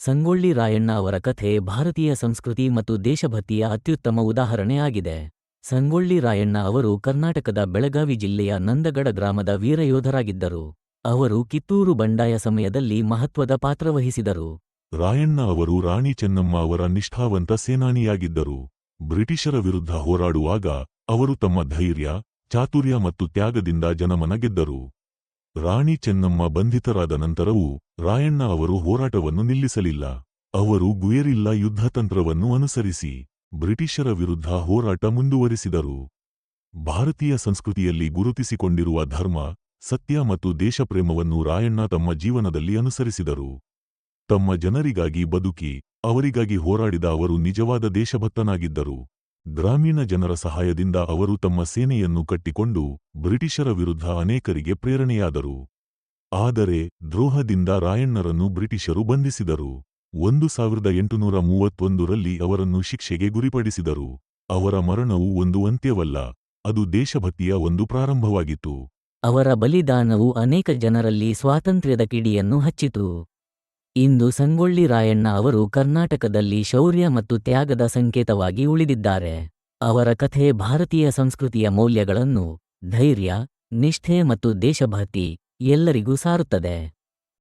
ಸಂಗೊಳ್ಳಿ ರಾಯಣ್ಣ ಅವರ ಕಥೆ ಭಾರತೀಯ ಸಂಸ್ಕೃತಿ ಮತ್ತು ದೇಶಭಕ್ತಿಯ ಅತ್ಯುತ್ತಮ ಉದಾಹರಣೆಯಾಗಿದೆ. ಸಂಗೊಳ್ಳಿ ರಾಯಣ್ಣ ಅವರು ಕರ್ನಾಟಕದ ಬೆಳಗಾವಿ ಜಿಲ್ಲೆಯ ನಂದಗಡ ಗ್ರಾಮದ ವೀರಯೋಧರಾಗಿದ್ದರು. ಅವರು ಕಿತ್ತೂರು ಬಂಡಾಯ ಸಮಯದಲ್ಲಿ ಮಹತ್ವದ ಪಾತ್ರವಹಿಸಿದರು. ರಾಯಣ್ಣ ಅವರು ರಾಣಿ ಚೆನ್ನಮ್ಮ ಅವರ ನಿಷ್ಠಾವಂತ ಸೇನಾನಿಯಾಗಿದ್ದರು. ಬ್ರಿಟಿಷರ ವಿರುದ್ಧ ಹೋರಾಡುವಾಗ ಅವರು ತಮ್ಮ ಧೈರ್ಯ, ಚಾತುರ್ಯ ಮತ್ತು ತ್ಯಾಗದಿಂದ ಜನಮನ ಗೆದ್ದರು. ರಾಣಿ ಚೆನ್ನಮ್ಮ ಬಂಧಿತರಾದ ನಂತರವೂ ರಾಯಣ್ಣ ಅವರು ಹೋರಾಟವನ್ನು ನಿಲ್ಲಿಸಲಿಲ್ಲ. ಅವರು ಗುಯೆರಿಲ್ಲಾ ಯುದ್ಧತಂತ್ರವನ್ನು ಅನುಸರಿಸಿ ಬ್ರಿಟಿಷರ ವಿರುದ್ಧ ಹೋರಾಟ ಮುಂದುವರಿಸಿದರು. ಭಾರತೀಯ ಸಂಸ್ಕೃತಿಯಲ್ಲಿ ಗುರುತಿಸಿಕೊಂಡಿರುವ ಧರ್ಮ, ಸತ್ಯ ಮತ್ತು ದೇಶಪ್ರೇಮವನ್ನು ರಾಯಣ್ಣ ತಮ್ಮ ಜೀವನದಲ್ಲಿ ಅನುಸರಿಸಿದರು. ತಮ್ಮ ಜನರಿಗಾಗಿ ಬದುಕಿ ಅವರಿಗಾಗಿ ಹೋರಾಡಿದ ಅವರು ನಿಜವಾದ ದೇಶಭಕ್ತನಾಗಿದ್ದರು. ಗ್ರಾಮೀಣ ಜನರ ಸಹಾಯದಿಂದ ಅವರು ತಮ್ಮ ಸೇನೆಯನ್ನು ಕಟ್ಟಿಕೊಂಡು ಬ್ರಿಟಿಷರ ವಿರುದ್ಧ ಅನೇಕರಿಗೆ ಪ್ರೇರಣೆಯಾದರು. ಆದರೆ ದ್ರೋಹದಿಂದ ರಾಯಣ್ಣರನ್ನು ಬ್ರಿಟಿಷರು ಬಂಧಿಸಿದರು. 1831ರಲ್ಲಿ ಅವರನ್ನು ಶಿಕ್ಷೆಗೆ ಗುರಿಪಡಿಸಿದರು. ಅವರ ಮರಣವು ಒಂದು ಅಂತ್ಯವಲ್ಲ, ಅದು ದೇಶಭಕ್ತಿಯ ಒಂದು ಪ್ರಾರಂಭವಾಗಿತ್ತು. ಅವರ ಬಲಿದಾನವು ಅನೇಕ ಜನರಲ್ಲಿ ಸ್ವಾತಂತ್ರ್ಯದ ಕಿಡಿಯನ್ನು ಹಚ್ಚಿತು. ಇಂದು ಸಂಗೊಳ್ಳಿ ರಾಯಣ್ಣ ಅವರು ಕರ್ನಾಟಕದಲ್ಲಿ ಶೌರ್ಯ ಮತ್ತು ತ್ಯಾಗದ ಸಂಕೇತವಾಗಿ ಉಳಿದಿದ್ದಾರೆ. ಅವರ ಕಥೆ ಭಾರತೀಯ ಸಂಸ್ಕೃತಿಯ ಮೌಲ್ಯಗಳನ್ನು, ಧೈರ್ಯ, ನಿಷ್ಠೆ ಮತ್ತು ದೇಶಭಕ್ತಿ ಎಲ್ಲರಿಗೂ ಸಾರುತ್ತದೆ.